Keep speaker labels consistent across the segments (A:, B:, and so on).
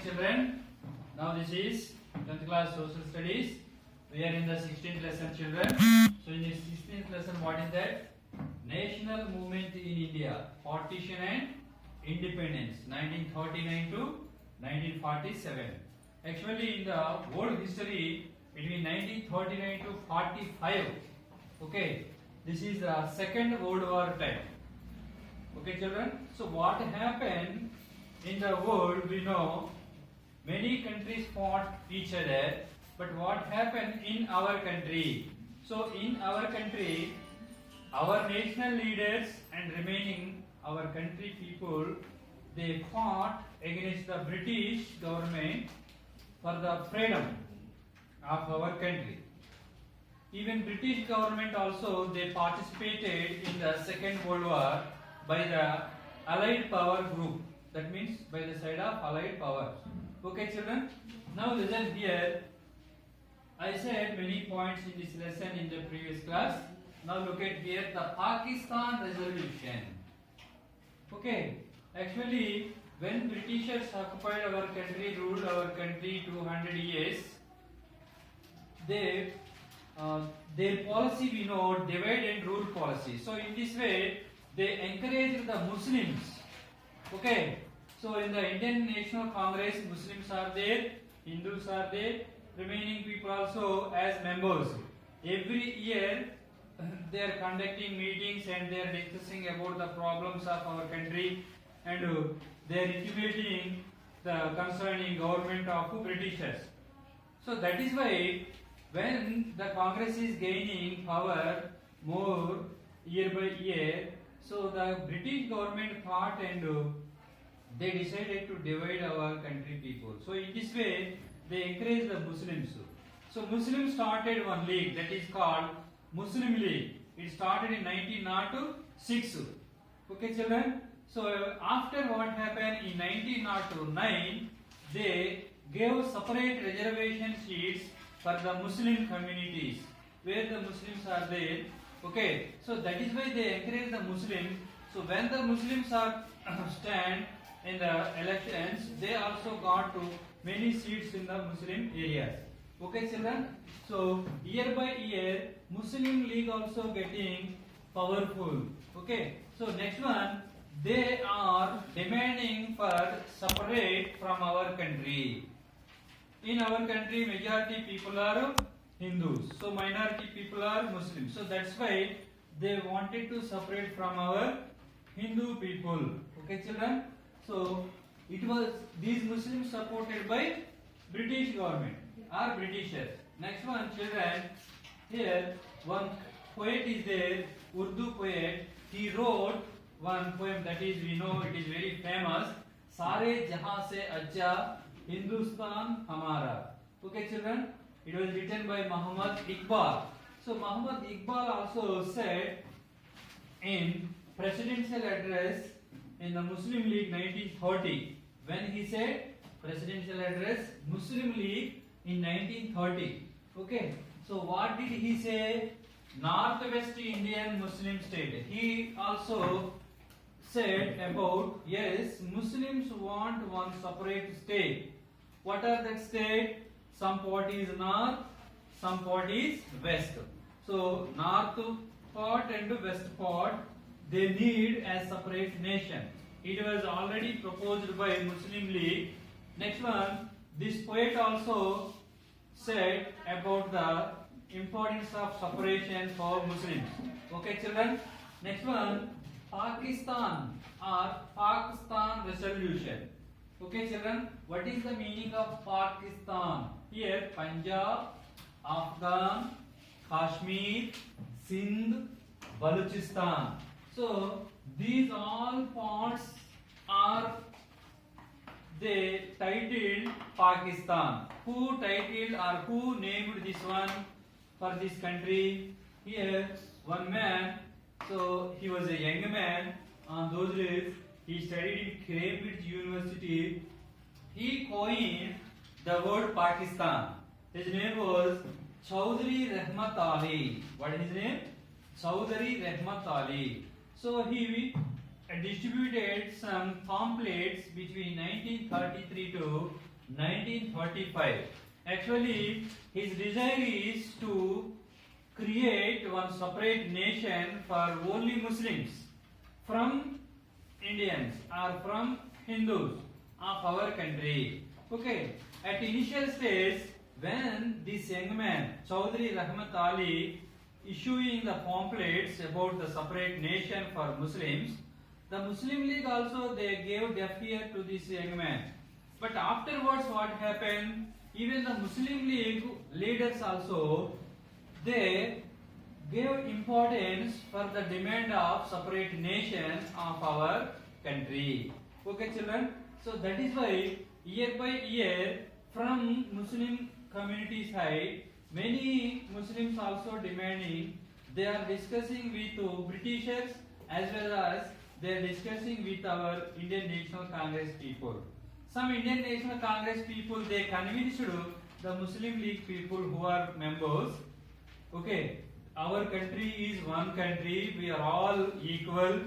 A: children. Now this is 10th class social studies. We are in the 16th lesson, children. So in the 16th lesson, what is that? National movement in India, partition and independence, 1939 to 1947. Actually, in the world history between 1939 to 45, okay, this is the Second World War time. Okay, children. So what happened in the world? We know many countries fought each other, but what happened in our country? So in our country, our national leaders and remaining our country people, they fought against the British government for the freedom of our country. Even British government also, they participated in the Second World War by the Allied Power Group. That means by the side of Allied Powers. Okay, children. Now listen here. I said many points in this lesson in the previous class. Now look at here the Pakistan resolution. Okay. Actually, when Britishers occupied our country, ruled our country 200 years, they their policy we know divide and rule policy. So in this way, they encouraged the Muslims. Okay. So in the Indian National Congress, Muslims are there, Hindus are there, remaining people also as members. Every year they are conducting meetings and they are discussing about the problems of our country and they are intimating the concerning government of Britishers. So that is why when the Congress is gaining power more year by year, so the British government thought and they decided to divide our country people. So in this way, they encourage the Muslims. So Muslims started one league that is called Muslim League. It started in 1906. Okay, children. So after what happened in 1909, they gave separate reservation seats for the Muslim communities where the Muslims are there. Okay. So that is why they encourage the Muslims. So when the Muslims are stand in the elections, they also got to many seats in the Muslim areas. Okay, children. So year by year, Muslim League also getting powerful. Okay. So next one, they are demanding for separate from our country. In our country, majority people are Hindus. So minority people are Muslims. So that's why they wanted to separate from our Hindu people. Okay, children. So it was these Muslims supported by British government or Britishers. Next one, children. Here one poet is there, Urdu poet. He wrote one poem that is, we know it is very famous. Sare jahan se अच्छा Hindustan hamara. Okay, children. It was written by Muhammad Iqbal. So Muhammad Iqbal also said in presidential address in the Muslim League 1930, when he said presidential address Muslim League in 1930. Okay. So what did he say? Northwest Indian Muslim state. He also said about, yes, Muslims want one separate state. What are that state? Some part is north, some part is west. So north part and west part, they need a separate nation. It was already proposed by Muslim League. Next one, this poet also said about the importance of separation for Muslims. Okay, children. Next one, Pakistan or Pakistan resolution. Okay, children. What is the meaning of Pakistan? Here, Punjab, Afghan, Kashmir, Sindh, Balochistan. So these all parts are they titled Pakistan. Who titled or who named this one for this country? Here one man. So he was a young man on those days. He studied in Cambridge University. He coined the word Pakistan. His name was Chaudhry Rahmat Ali. What is his name? Chaudhry Rahmat Ali. So he distributed some pamphlets between 1933 to 1945. Actually, his desire is to create one separate nation for only Muslims from Indians or from Hindus of our country. Okay, at initial stage, when this young man, Chaudhry Rahmat Ali, issuing the pamphlets about the separate nation for Muslims, the Muslim League also they gave deaf ear to this young man. But afterwards, what happened? Even the Muslim League leaders also they gave importance for the demand of separate nation of our country. Okay, children. So that is why year by year from Muslim community side, many Muslims also demanding. They are discussing with Britishers as well as they are discussing with our Indian National Congress people. Some Indian National Congress people they convinced the Muslim League people who are members. Okay, our country is one country. We are all equal.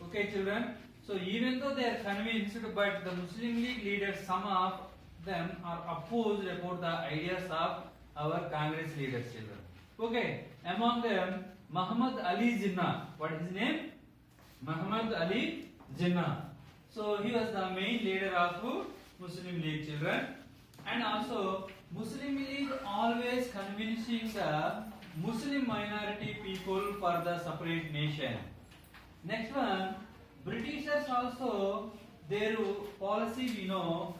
A: Okay, children. So even though they are convinced, but the Muslim League leaders, some of them are opposed about the ideas of our Congress leaders, children. Okay, among them, Muhammad Ali Jinnah. What is his name? Muhammad Ali Jinnah. So he was the main leader of Muslim League, children. And also, Muslim League always convincing the Muslim minority people for the separate nation. Next one, Britishers also their policy we know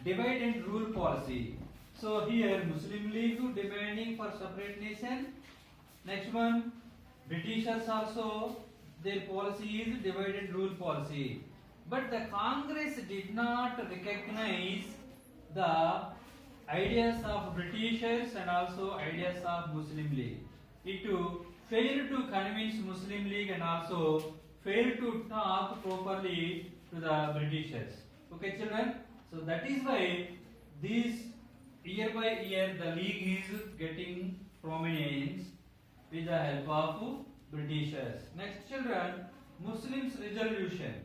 A: divide and rule policy. So here Muslim League demanding for separate nation. Next one, Britishers also their policy is divide and rule policy. But the Congress did not recognize the ideas of Britishers and also ideas of Muslim League. It failed to convince Muslim League and also failed to talk properly to the Britishers. Okay, children. So that is why this year by year the league is getting prominence with the help of Britishers. Next, children, Muslims resolution.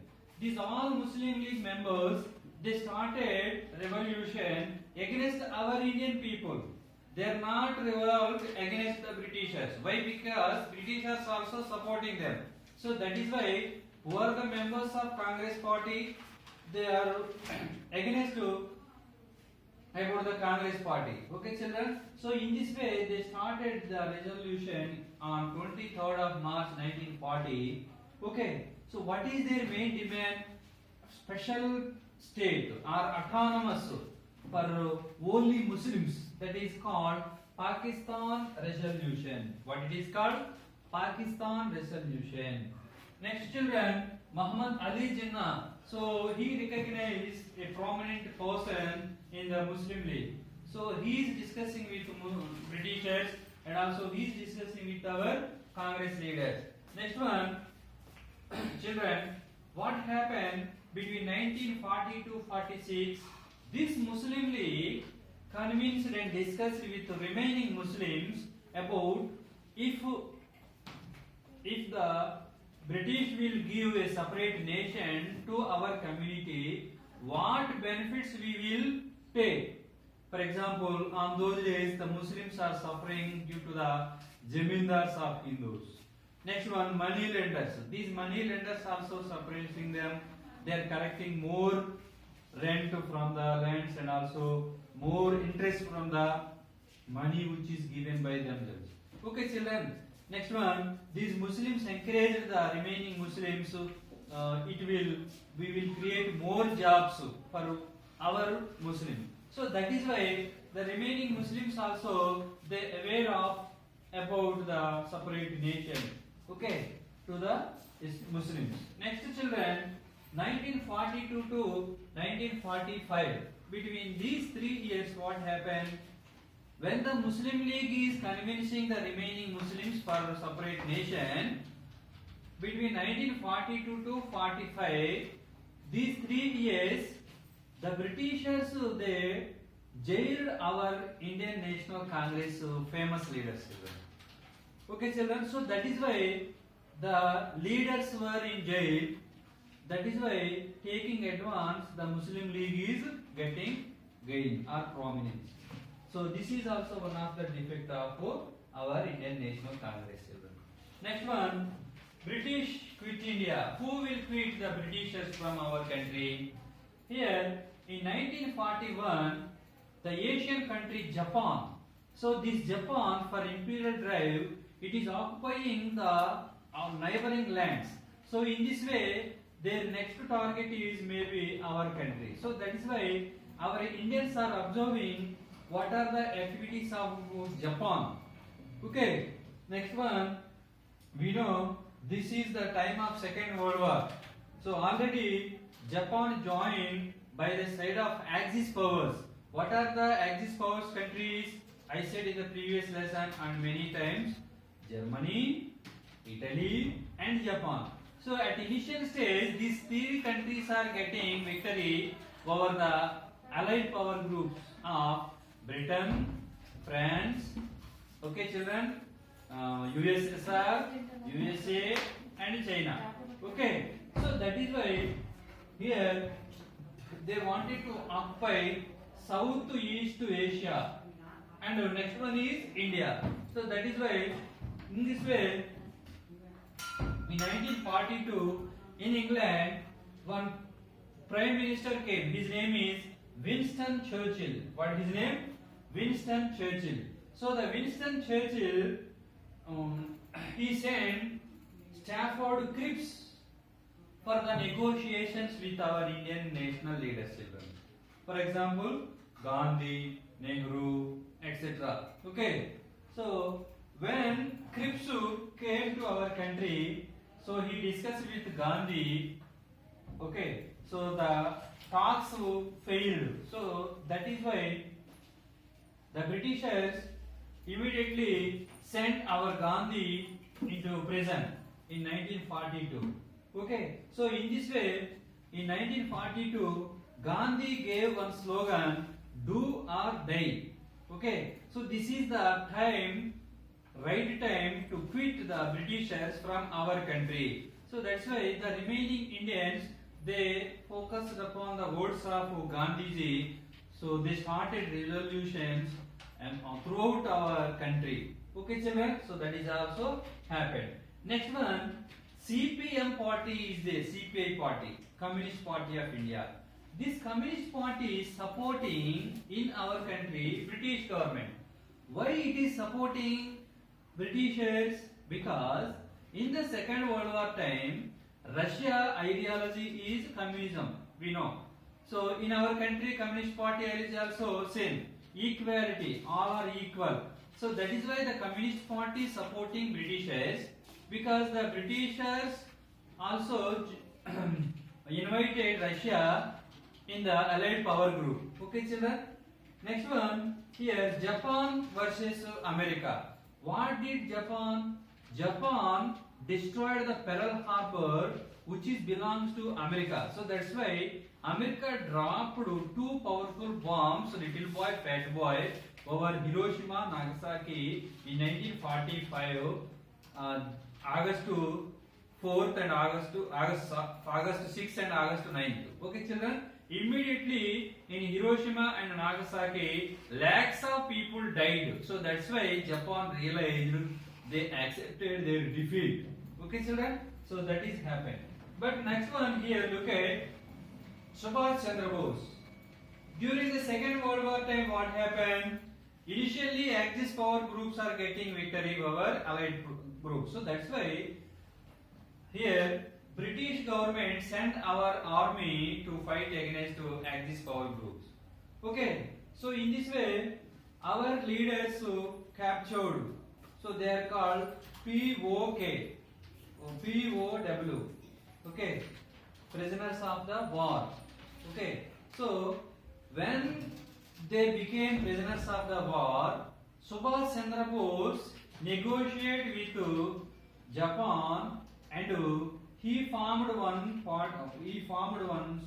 A: These all Muslim League members they started revolution against our Indian people. They are not revolted against the Britishers. Why? Because Britishers also supporting them. So that is why who are the members of Congress party? They are against about the Congress party. Okay, children. So in this way, they started the resolution on 23rd of March 1940. Okay. So what is their main demand? Special state or autonomous for only Muslims. That is called Pakistan Resolution. What it is called? Pakistan Resolution. Next, children, Muhammad Ali Jinnah. So he recognized a prominent person in the Muslim League. So he is discussing with Britishers and also he is discussing with our Congress leaders. Next one, children, what happened between 1940 to 46? This Muslim League convinced and discussed with the remaining Muslims about if the British will give a separate nation to our community, what benefits we will pay. For example, on those days the Muslims are suffering due to the zamindars of Hindus. Next one, money lenders. These money lenders also suppressing them. They are collecting more rent from the lands and also more interest from the money which is given by themselves. Okay, children. Next one, these Muslims encourage the remaining Muslims. We will create more jobs for our Muslims. So that is why the remaining Muslims also they aware of about the separate nation. Okay, to the Muslims. Next, children, 1942 to 1945. Between these 3 years, what happened? When the Muslim League is convincing the remaining Muslims for a separate nation, between 1942 to 45, these 3 years, the Britishers they jailed our Indian National Congress famous leaders. Okay, children. So that is why the leaders were in jail. That is why taking advance, the Muslim League is getting gain or prominence. So this is also one of the defect of our Indian National Congress. Next one, British quit India. Who will quit the Britishers from our country? Here in 1941, the Asian country Japan. So this Japan, for imperial drive, it is occupying the neighboring lands. So in this way, their next target is maybe our country. So that is why our Indians are observing what are the activities of Japan. Okay. Next one, we know this is the time of Second World War. So already Japan joined by the side of Axis powers. What are the Axis powers countries? I said in the previous lesson and many times, Germany, Italy and Japan. So at initial stage, these three countries are getting victory over the allied power groups of Britain, France, okay children, USSR, USA and China. Okay, so that is why here they wanted to occupy South to East to Asia, and the next one is India. So that is why in this way in 1942 in England one prime minister came. His name is Winston Churchill. What is his name? Winston Churchill. So the Winston Churchill he sent Stafford Cripps for the negotiations with our Indian national leaders. For example, Gandhi, Nehru, etc. Okay. So when Cripps came to our country, so he discussed with Gandhi. Okay. So the talks failed. So that is why the Britishers immediately sent our Gandhi into prison in 1942. Okay, so in this way, in 1942, Gandhi gave one slogan, "Do or die." Okay, so this is the time, right time to quit the Britishers from our country. So that's why the remaining Indians, they focused upon the words of Gandhiji. So they started revolutions and throughout our country. Okay, children. So that is also happened. Next one, CPM party is the CPI party, Communist Party of India. This Communist Party is supporting in our country British government. Why it is supporting Britishers? Because in the Second World War time, Russia ideology is communism. We know. So in our country, Communist Party is also same. Equality, all are equal. So that is why the Communist Party is supporting Britishers, because the Britishers also invited Russia in the Allied power group. Okay, children. Next one here, Japan versus America. What did Japan? Japan destroyed the Pearl Harbor, which is belongs to America. So that's why America dropped two powerful bombs, little boy, fat boy, over Hiroshima, Nagasaki in 1945, August 4th and August 6th and August 9th. Okay, children. Immediately in Hiroshima and Nagasaki, lakhs of people died. So that's why Japan realized they accepted their defeat. Okay, children. So that is happened. But next one here, look at Subhash Chandra Bose. During the Second World War time, what happened? Initially, Axis power groups are getting victory over Allied groups. So that's why here British government sent our army to fight against Axis power groups. Okay. So in this way, our leaders captured. So they are called POK, POW. Okay. Prisoners of the war. Okay. So when they became prisoners of the war, Subhash Chandra Bose negotiated with Japan and he formed one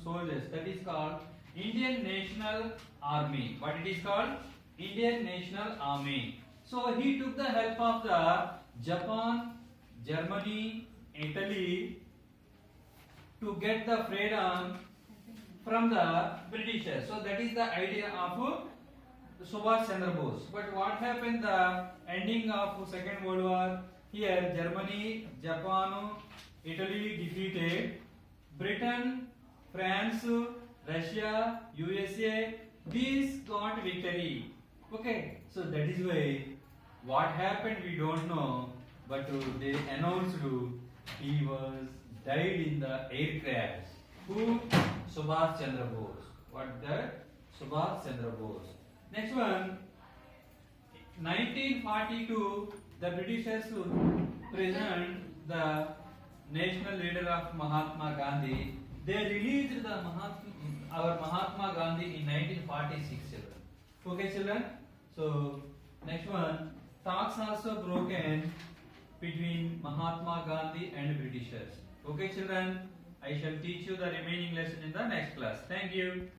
A: soldiers, that is called Indian National Army. What it is called? Indian National Army. So he took the help of the Japan, Germany, Italy to get the freedom from the Britishers. So that is the idea of Subhash Chandra Bose. But what happened? The ending of Second World War. Here, Germany, Japan, Italy defeated. Britain, France, Russia, USA. These got victory. Okay. So that is why what happened we don't know. But they announced he was died in the air crash. Who? Subhash Chandra Bose. What that? Subhash Chandra Bose. Next one. 1942, the Britishers present the national leader of Mahatma Gandhi. They released the our Mahatma Gandhi in 1946, children. Okay, children. So next one. Talks also broken between Mahatma Gandhi and Britishers. Okay, children. I shall teach you the remaining lesson in the next class. Thank you.